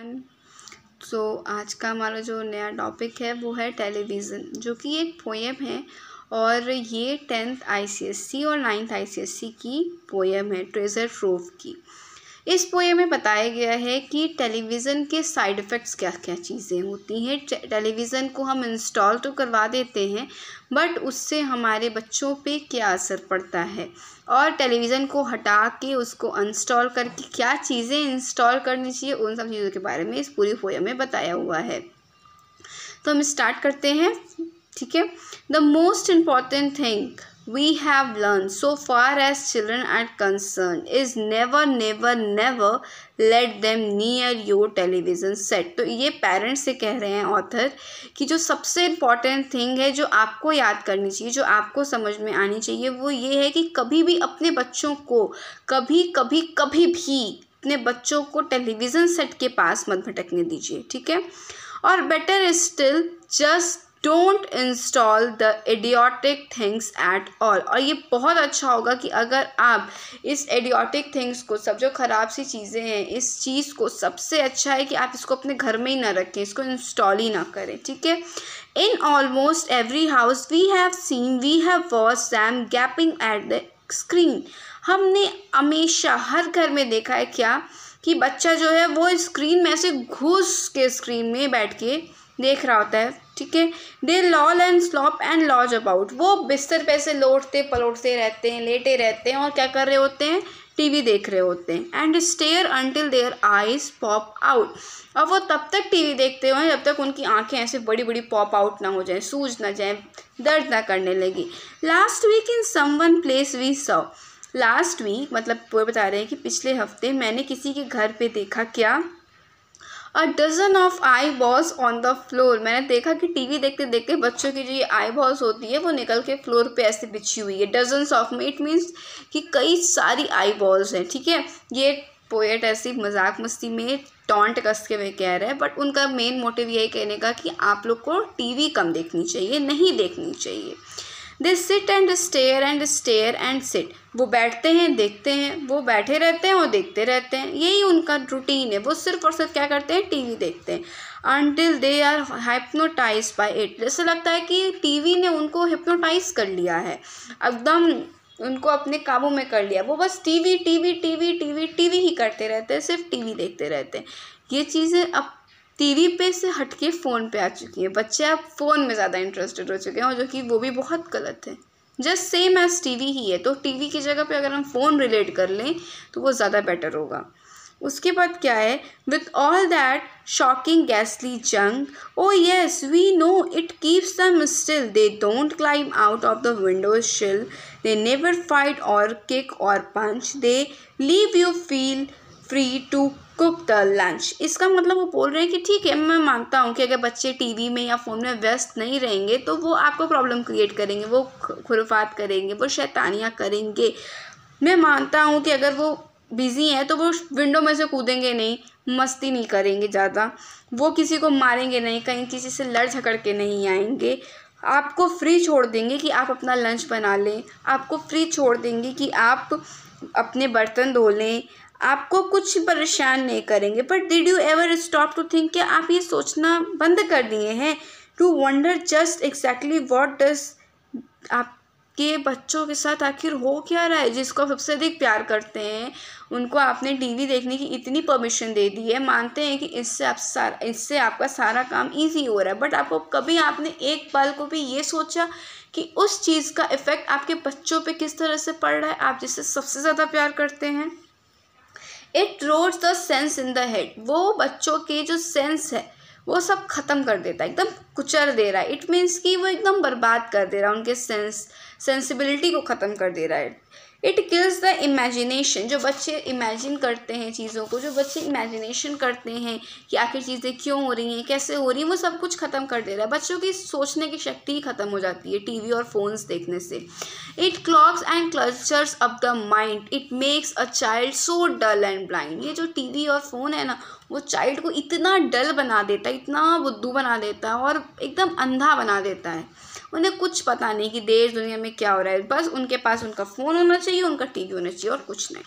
Everyone. सो आज का हमारा जो नया टॉपिक है वो है टेलीविज़न, जो कि एक पोएम है और ये 10th ICSE और 9th ICSE की पोएम है ट्रेजर ट्रोव की। इस पोएम में बताया गया है कि टेलीविज़न के साइड इफ़ेक्ट्स क्या क्या चीज़ें होती हैं। टेलीविज़न को हम इंस्टॉल तो करवा देते हैं बट उससे हमारे बच्चों पे क्या असर पड़ता है, और टेलीविज़न को हटा के उसको अनइंस्टॉल करके क्या चीज़ें इंस्टॉल करनी चाहिए, उन सब चीज़ों के बारे में इस पूरी पोएम में बताया हुआ है। तो हम स्टार्ट करते हैं, ठीक है। The most important thing we have learned so far as children are concerned is never let them near your television set। तो ये पेरेंट्स से कह रहे हैं ऑथर कि जो सबसे इम्पॉर्टेंट थिंग है जो आपको याद करनी चाहिए, जो आपको समझ में आनी चाहिए, वो ये है कि कभी भी अपने बच्चों को कभी भी अपने बच्चों को टेलीविज़न सेट के पास मत भटकने दीजिए, ठीक है। और better still just don't install the idiotic things at all. और ये बहुत अच्छा होगा कि अगर आप इस इडियोटिक थिंग्स को, सब जो ख़राब सी चीज़ें हैं, इस चीज़ को सबसे अच्छा है कि आप इसको अपने घर में ही ना रखें, इसको इंस्टॉल ही ना करें, ठीक है। In almost every house we have watched them gaping at the screen. हमने हमेशा हर घर में देखा है क्या कि बच्चा जो है वो स्क्रीन में ऐसे घुस के स्क्रीन में बैठ के देख रहा होता है, ठीक है। They loll and slop and laze about. वो बिस्तर पे से लोटते पलोटते रहते हैं, लेटे रहते हैं और क्या कर रहे होते हैं, टीवी देख रहे होते हैं। And stare until their eyes pop out. और वो तब तक टीवी देखते हुए जब तक उनकी आंखें ऐसे बड़ी बड़ी पॉप आउट ना हो जाए, सूज ना जाए, दर्द ना करने लगी। Last week in someone place we saw. Last week मतलब वो बता रहे हैं कि पिछले हफ्ते मैंने किसी के घर पे देखा क्या, a dozen of eye balls on the floor. मैंने देखा कि टीवी देखते देखते बच्चों की जो ये आई बॉल्स होती है वो निकल के फ्लोर पे ऐसे बिछी हुई है। डजन्स ऑफ में इट मीन्स कि कई सारी आई बॉल्स हैं, ठीक है। ये पोएट ऐसी मजाक मस्ती में टॉन्ट कस के वे कह रहे हैं, बट उनका मेन मोटिव यही कहने का कि आप लोग को टीवी कम देखनी चाहिए, नहीं देखनी चाहिए। They sit and stare and sit. वो बैठते हैं, देखते हैं, वो बैठे रहते हैं और देखते रहते हैं, यही उनका रूटीन है। वो सिर्फ और सिर्फ क्या करते हैं, टीवी देखते हैं। Until they are hypnotised by it. जैसे लगता है कि टीवी ने उनको हिप्नोटाइज कर लिया है, एकदम उनको अपने काबू में कर लिया। वो बस टीवी ही करते रहते हैं, सिर्फ टीवी देखते रहते हैं। ये चीज़ें अब टीवी पे से हटके फ़ोन पे आ चुकी है। बच्चे अब फ़ोन में ज़्यादा इंटरेस्टेड हो चुके हैं, और जो कि वो भी बहुत गलत है। जस्ट सेम एज टीवी ही है, तो टीवी की जगह पे अगर हम फ़ोन रिलेट कर लें तो वो ज़्यादा बेटर होगा। उसके बाद क्या है, विथ ऑल दैट शॉकिंग गैसली junk, oh yes we know it keeps them still, they don't climb out of the window sill, they never fight or kick or punch, they leave you feel free to cook the lunch. इसका मतलब वो बोल रहे हैं कि ठीक है, मैं मानता हूँ कि अगर बच्चे टीवी में या फ़ोन में व्यस्त नहीं रहेंगे तो वो आपको प्रॉब्लम क्रिएट करेंगे, वो खुरफात करेंगे, वो शैतानियाँ करेंगे। मैं मानता हूँ कि अगर वो बिज़ी हैं तो वो विंडो में से कूदेंगे नहीं, मस्ती नहीं करेंगे ज़्यादा, वो किसी को मारेंगे नहीं, कहीं किसी से लड़ झगड़ के नहीं आएंगे, आपको फ्री छोड़ देंगे कि आप अपना लंच बना लें, आपको फ्री छोड़ देंगे कि आप अपने बर्तन धो लें, आपको कुछ परेशान नहीं करेंगे। But did you ever stop to think, क्या आप ये सोचना बंद कर दिए हैं, to wonder just exactly what does, आपके बच्चों के साथ आखिर हो क्या रहा है। जिसको आप सबसे अधिक प्यार करते हैं उनको आपने टीवी देखने की इतनी परमिशन दे दी है, मानते हैं कि इससे आपका सारा काम ईजी हो रहा है, बट कभी आपने एक पल को भी ये सोचा कि उस चीज़ का इफ़ेक्ट आपके बच्चों पे किस तरह से पड़ रहा है, आप जिससे सबसे ज़्यादा प्यार करते हैं। It rots the sense in the head. वो बच्चों के जो सेंस है वो सब ख़त्म कर देता है, एकदम कुचल दे रहा है। इट मीन्स कि वो एकदम बर्बाद कर दे रहा है, उनके सेंसिबिलिटी को ख़त्म कर दे रहा है। It kills the imagination. जो बच्चे इमेजिन करते हैं चीज़ों को, जो बच्चे इमेजिनेशन करते हैं कि आखिर चीज़ें क्यों हो रही हैं, कैसे हो रही हैं, वो सब कुछ ख़त्म कर दे रहा है। बच्चों की सोचने की शक्ति ही ख़त्म हो जाती है टीवी और फोन्स देखने से। It clogs and clutters up the mind, it makes a child so dull and blind. ये जो टीवी और फ़ोन है ना, वो चाइल्ड को इतना डल बना देता है, इतना बुद्धू बना देता है और एकदम अंधा बना देता है। उन्हें कुछ पता नहीं कि देश दुनिया में क्या हो रहा है, बस उनके पास उनका फ़ोन होना चाहिए, उनका टीवी होना चाहिए और कुछ नहीं,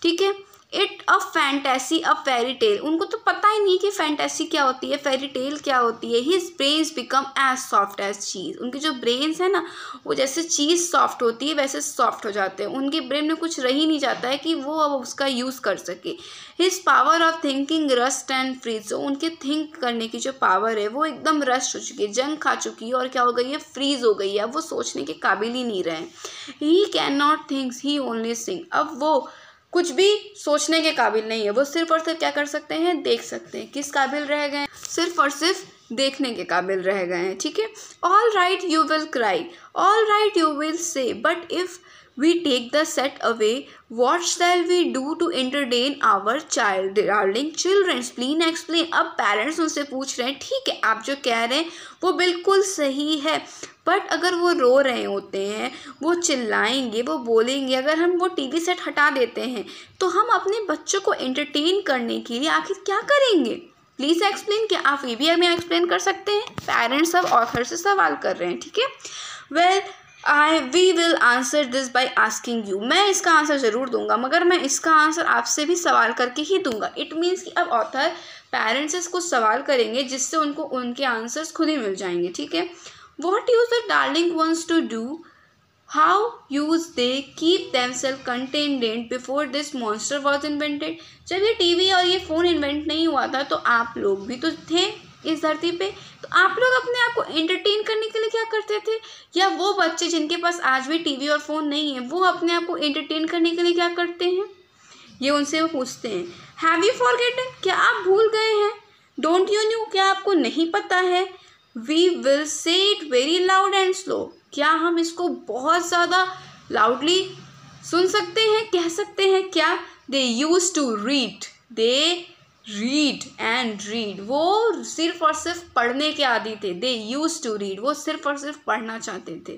ठीक है। It a fantasy a fairy tale, उनको तो पता ही नहीं कि फैंटेसी क्या होती है, फेरी टेल क्या होती है। His brains become as soft as cheese, उनके जो ब्रेन्स है ना वो जैसे चीज़ सॉफ्ट होती है वैसे सॉफ्ट हो जाते हैं, उनके ब्रेन में कुछ रह ही नहीं जाता है कि वो अब उसका यूज़ कर सके। His power of thinking rust and freeze, जो उनके थिंक करने की जो पावर है वो एकदम रस्ट हो चुकी है, जंग खा चुकी है और क्या हो गई है, फ्रीज हो गई है, अब वो सोचने के काबिल ही नहीं रहे। He can not thinks he only sing, अब वो कुछ भी सोचने के काबिल नहीं है, वो सिर्फ और सिर्फ क्या कर सकते हैं, देख सकते हैं। किस काबिल रह गए, सिर्फ और सिर्फ देखने के काबिल रह गए हैं, ठीक है। All right you will cry, all right you will say, but if we take the set away, what shall we do to entertain our child, darling children, please explain। अब पेरेंट्स उनसे पूछ रहे हैं, ठीक है आप जो कह रहे हैं वो बिल्कुल सही है, बट अगर वो रो रहे होते हैं, वो चिल्लाएंगे, वो बोलेंगे, अगर हम वो टीवी सेट हटा देते हैं तो हम अपने बच्चों को एंटरटेन करने के लिए आखिर क्या करेंगे, प्लीज़ एक्सप्लेन। क्या आप ये भी हमें एक्सप्लेन कर सकते हैं। पेरेंट्स अब ऑथर से सवाल कर रहे हैं, ठीक है। Well we will answer this by asking you, मैं इसका आंसर ज़रूर दूंगा मगर मैं इसका आंसर आपसे भी सवाल करके ही दूंगा। इट मीन्स कि अब ऑथर पेरेंट्स से कुछ सवाल करेंगे जिससे उनको उनके आंसर्स खुद ही मिल जाएंगे, ठीक है। What used the darling ones to do, how used they keep themselves contented before this monster was invented. जब ये टीवी और ये फ़ोन इन्वेंट नहीं हुआ था तो आप लोग भी तो थे इस धरती पे, तो आप लोग अपने आप को एंटरटेन करने के लिए क्या करते थे, या वो बच्चे जिनके पास आज भी टीवी और फ़ोन नहीं है वो अपने आप को एंटरटेन करने के लिए क्या करते हैं, ये उनसे वो पूछते हैं। हैव यू फॉरगेटन, क्या आप भूल गए हैं। डोंट यू न्यू, क्या आपको नहीं पता है। We will say it very loud and slow, क्या हम इसको बहुत ज़्यादा लाउडली सुन सकते हैं, कह सकते हैं क्या। They used to read, they read and read, वो सिर्फ और सिर्फ पढ़ने के आदी थे। दे यूज टू रीड, वो सिर्फ और सिर्फ पढ़ना चाहते थे।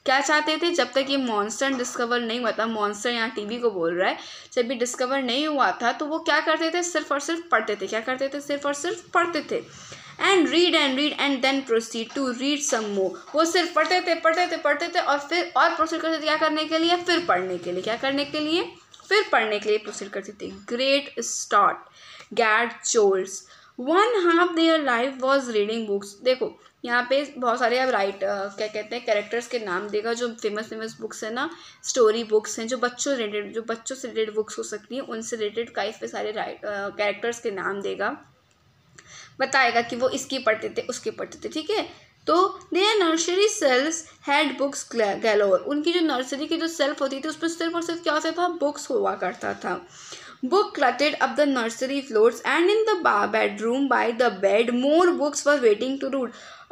क्या चाहते थे, जब तक ये मॉन्स्टर डिस्कवर नहीं हुआ था, मॉन्स्टर यहाँ टीवी को बोल रहा है, जब ये डिस्कवर नहीं हुआ था तो वो क्या करते थे, सिर्फ और सिर्फ पढ़ते थे। क्या करते थे, सिर्फ और सिर्फ पढ़ते थे। And read and then proceed to read some more, वो सिर्फ पढ़ते थे और फिर और प्रोसीड करते थे क्या करने के लिए, फिर पढ़ने के लिए। क्या करने के लिए, फिर पढ़ने के लिए प्रोसीड करते थे। Great Scott gadzooks, one half their life was reading books. देखो यहाँ पे बहुत सारे अब क्या कहते हैं कैरेक्टर्स के नाम देगा, जो फेमस बुक्स है ना, स्टोरी बुक्स हैं, जो बच्चों से रिलेटेड बुक्स हो सकती हैं, उनसे रिलेटेड कई सारे कैरेक्टर्स के नाम देगा, बताएगा कि वो इसकी पढ़ते थे उसके पढ़ते थे, ठीक है। तो their nursery shelves had books galore, उनकी जो नर्सरी की जो सेल्फ होती थी उसमें सिर्फ और सिर्फ क्या होता था, बुक्स हुआ करता था। Book cluttered up the nursery floors and in the bedroom by the bed more books were waiting to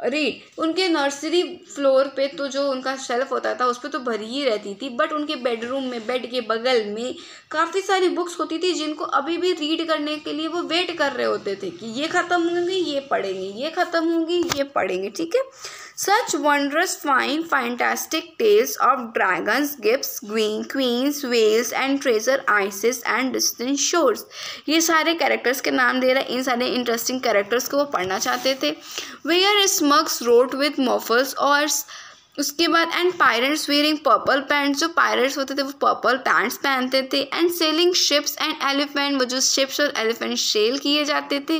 read। उनके नर्सरी फ्लोर पे तो जो उनका शेल्फ होता था उस पर तो भरी ही रहती थी, बट उनके बेडरूम में, बेड के बगल में काफ़ी सारी बुक्स होती थी जिनको अभी भी रीड करने के लिए वो वेट कर रहे होते थे कि ये ख़त्म होंगी ये पढ़ेंगे, ये ख़त्म होंगी ये पढ़ेंगे, ठीक है। Such wondrous fine fantastic tales of dragons, gifts, queens, whales and treasure ices and distant shores, ये सारे कैरेक्टर्स के नाम दे रहा है, इन सारे इंटरेस्टिंग कैरेक्टर्स को वो पढ़ना चाहते थे। Where smugglers wrote with muffled oars, उसके बाद and pirates wearing purple pants, जो पायरेट्स होते थे वो पर्पल पैंट्स पहनते थे। And sailing ships and elephant, वो जो शिप्स और एलिफेंट सेल किए जाते थे।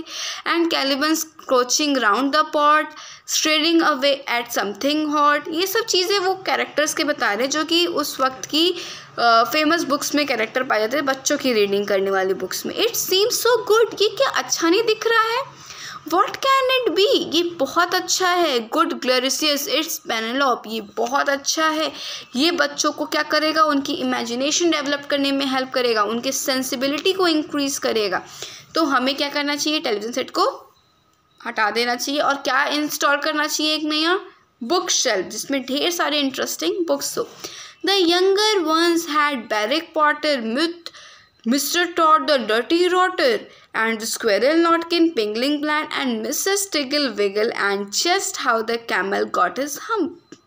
And cannibals crouching round the pot, stirring away at something hot, ये सब चीज़ें वो कैरेक्टर्स के बता रहे जो कि उस वक्त की फेमस बुक्स में कैरेक्टर पाए जाते थे, बच्चों की रीडिंग करने वाली बुक्स में। इट सीम्स सो गुड, ये क्या अच्छा नहीं दिख रहा है। What can it be, ये बहुत अच्छा है। गुड ग्लोरियस इट्स पेनेलोप, ये बहुत अच्छा है। ये बच्चों को क्या करेगा, उनकी इमेजिनेशन डेवलप करने में हेल्प करेगा, उनके सेंसिबिलिटी को इंक्रीज़ करेगा। तो हमें क्या करना चाहिए, टेलीविज़न सेट को हटा देना चाहिए और क्या इंस्टॉल करना चाहिए, एक नया बुक शेल्फ जिसमें ढेर सारे इंटरेस्टिंग बुक्स हो। The younger ones had Beatrix Potter, Mr. Todd the dirty rotter, and the squirrel Notkin Pingling Plant, and Mrs. Tiggle Wiggle, and just how the camel got his hump,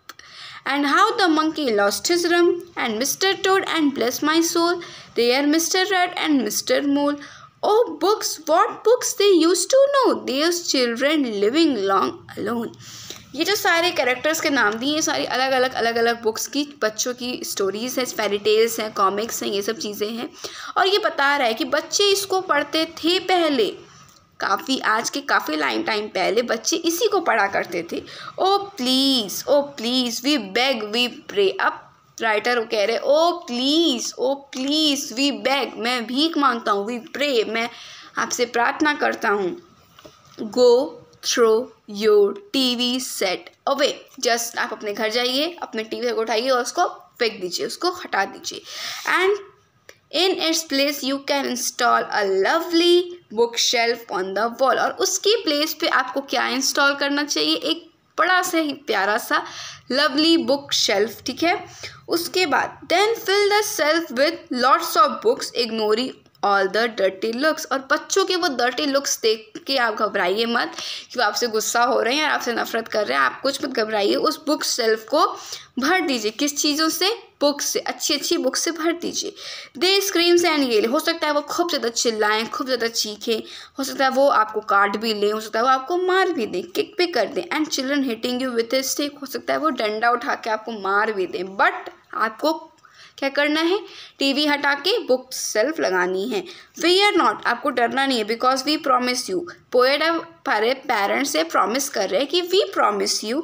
and how the monkey lost his rump, and Mr. Toad, and bless my soul, there Mr. Rat and Mr. Mole. Oh books, what books they used to know, those children living long alone. ये जो सारे characters के नाम दिए, ये सारी अलग अलग बुक्स की बच्चों की स्टोरीज़ हैं, फेरी टेल्स हैं, कॉमिक्स हैं, ये सब चीज़ें हैं। और ये बता रहा है कि बच्चे इसको पढ़ते थे पहले, काफ़ी टाइम पहले बच्चे इसी को पढ़ा करते थे। Oh please we beg we pray. अब राइटर कह रहे ओ प्लीज़ वी बेग, मैं भीख मांगता हूँ, वी प्रे, मैं आपसे प्रार्थना करता हूँ। Go throw your TV set away, just आप अपने घर जाइए, अपने टीवी को उठाइए और उसको फेंक दीजिए, उसको हटा दीजिए। And in its place you can install a lovely book shelf on the wall. और उसकी प्लेस पे आपको क्या इंस्टॉल करना चाहिए? एक बड़ा सा ही प्यारा सा लवली बुक शेल्फ, ठीक है। उसके बाद then fill the shelf with lots of books, ignoring all the dirty looks. और बच्चों के वो डर्टी लुक्स देख के आप घबराइए मत कि वो आपसे गुस्सा हो रहे हैं या आपसे नफरत कर रहे हैं, आप कुछ मत घबराइए। उस बुक शेल्फ को भर दीजिए, किस चीज़ों से? बुक्स से, अच्छी बुक से भर दीजिए। दे स्क्रीम्स एंड येल, हो सकता है वो खूब ज़्यादा चिल्लाएं, खूब ज़्यादा चीखें, हो सकता है वो आपको काट भी लें, हो सकता है वो आपको मार भी दें, किक भी कर दें। And children hitting you with a stick, हो सकता है वो डंडा उठा के आपको मार भी दें। बट आपको क्या करना है? टीवी हटा के बुक शेल्फ लगानी है। फियर नॉट, आपको डरना नहीं है, because we promise you. Poet हमारे पेरेंट्स से प्रॉमिस कर रहे हैं कि we promise you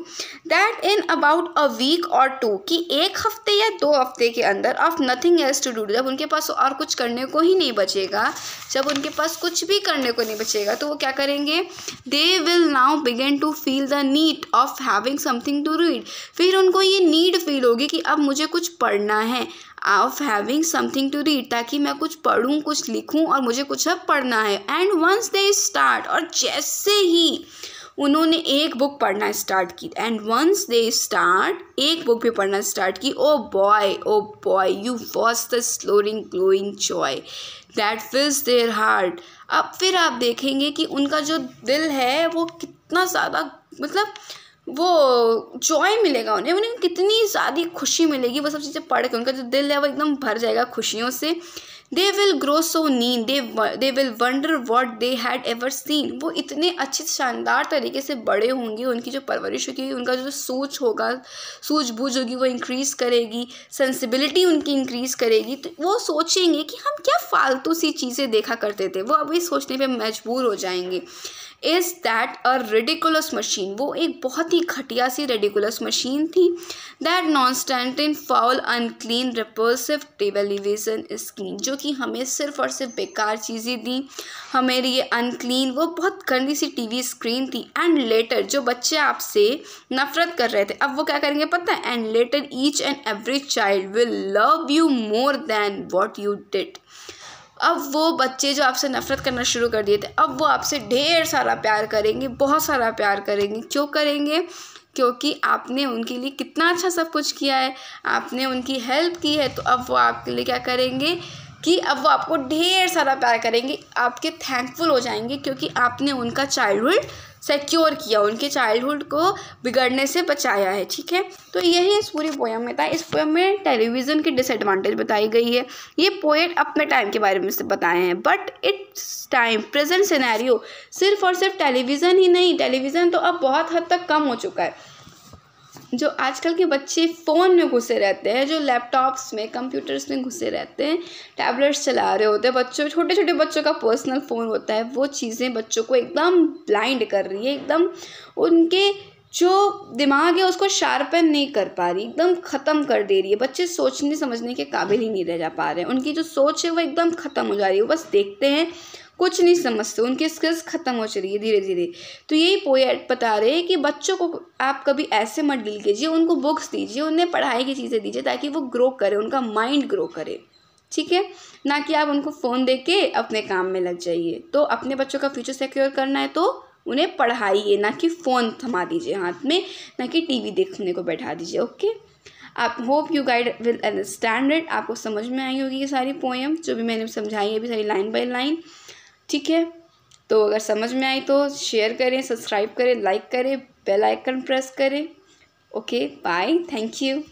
that in about a week or 2, कि 1 हफ्ते या 2 हफ्ते के अंदर, of nothing else to do, जब उनके पास और कुछ करने को ही नहीं बचेगा, जब उनके पास कुछ भी करने को नहीं बचेगा, तो वो क्या करेंगे? They will now begin to feel the need of having something to read. फिर उनको ये नीड फील होगी कि अब मुझे कुछ पढ़ना है, of having something to read, ताकि मैं कुछ पढ़ूँ, कुछ लिखूँ और मुझे कुछ अब पढ़ना है। एंड वंस दे स्टार्ट, और जैसे ही उन्होंने एक बुक पढ़ना स्टार्ट की, एंड वंस दे स्टार्ट, एक बुक भी पढ़ना स्टार्ट की, oh boy you watch the slowing glowing joy that fills their heart. अब फिर आप देखेंगे कि उनका जो दिल है वो कितना ज़्यादा, मतलब वो जॉय मिलेगा उन्हें कितनी ज़्यादा खुशी मिलेगी वो सब चीज़ें पढ़ के। उनका जो दिल है वो एकदम भर जाएगा खुशियों से। दे विल ग्रो सो नीन, they will wonder what they had ever seen. वो इतने अच्छे शानदार तरीके से बड़े होंगे, उनकी जो परवरिश होगी, उनका जो सोच होगा, सूझबूझ होगी, वो इंक्रीज़ करेगी, सेंसिबिलिटी उनकी इंक्रीज़ करेगी। तो वो सोचेंगे कि हम क्या फालतू सी चीज़ें देखा करते थे, वो अभी सोचने पे मजबूर हो जाएंगे। Is that a ridiculous machine, वो एक बहुत ही घटिया सी रेडिकुलस मशीन थी। दैट नॉनस्टैंटिन foul unclean repulsive television screen, जो कि हमें सिर्फ और सिर्फ बेकार चीज़ें दी, हमें ये अनक्लीन, वो बहुत गंदी सी टीवी स्क्रीन थी। एंड लेटर, जो बच्चे आपसे नफरत कर रहे थे, अब वो क्या करेंगे पता है? And later each and every child will love you more than what you did. अब वो बच्चे जो आपसे नफरत करना शुरू कर दिए थे, अब वो आपसे ढेर सारा प्यार करेंगे, बहुत सारा प्यार करेंगे। क्यों करेंगे? क्योंकि आपने उनके लिए कितना अच्छा सब कुछ किया है, आपने उनकी हेल्प की है। तो अब वो आपके लिए क्या करेंगे कि अब वो आपको ढेर सारा प्यार करेंगे, आपके थैंकफुल हो जाएंगे, क्योंकि आपने उनका चाइल्डहुड सिक्योर किया, उनके चाइल्डहुड को बिगड़ने से बचाया है। ठीक है, तो यही इस पूरी पोएम में था। इस पोएम में टेलीविज़न की डिसएडवांटेज बताई गई है। ये पोएट अपने टाइम के बारे में से बताए हैं, but it's time present scenario सिर्फ और सिर्फ टेलीविज़न ही नहीं, टेलीविज़न तो अब बहुत हद तक कम हो चुका है। जो आजकल के बच्चे फ़ोन में घुसे रहते हैं, जो लैपटॉप्स में, कंप्यूटर्स में घुसे रहते हैं, टैबलेट्स चला रहे होते हैं, बच्चों, छोटे छोटे बच्चों का पर्सनल फ़ोन होता है, वो चीज़ें बच्चों को एकदम ब्लाइंड कर रही है, एकदम उनके जो दिमाग है उसको शार्पन नहीं कर पा रही, एकदम ख़त्म कर दे रही है। बच्चे सोचने समझने के काबिल ही नहीं रह जा पा रहे हैं, उनकी जो सोच है वो एकदम ख़त्म हो जा रही है, वो बस देखते हैं, कुछ नहीं समझते, उनकी स्किल्स ख़त्म हो चली है धीरे धीरे। तो यही पोएट बता रहे हैं कि बच्चों को आप कभी ऐसे मत डील कीजिए, उनको बुक्स दीजिए, उन्हें पढ़ाई की चीज़ें दीजिए, ताकि वो ग्रो करे, उनका माइंड ग्रो करे। ठीक है, ना कि आप उनको फ़ोन दे के अपने काम में लग जाइए। तो अपने बच्चों का फ्यूचर सिक्योर करना है तो उन्हें पढ़ाइए, ना कि फ़ोन थमा दीजिए हाथ में, ना कि टीवी देखने को बैठा दीजिए। ओके, आप hope you guide will understand it. आपको समझ में आई होगी ये सारी पोएम जो भी मैंने समझाई है, अभी सारी लाइन बाय लाइन। ठीक है, तो अगर समझ में आई तो शेयर करें, सब्सक्राइब करें, लाइक करें, बेल आइकन प्रेस करें। Okay, bye, thank you.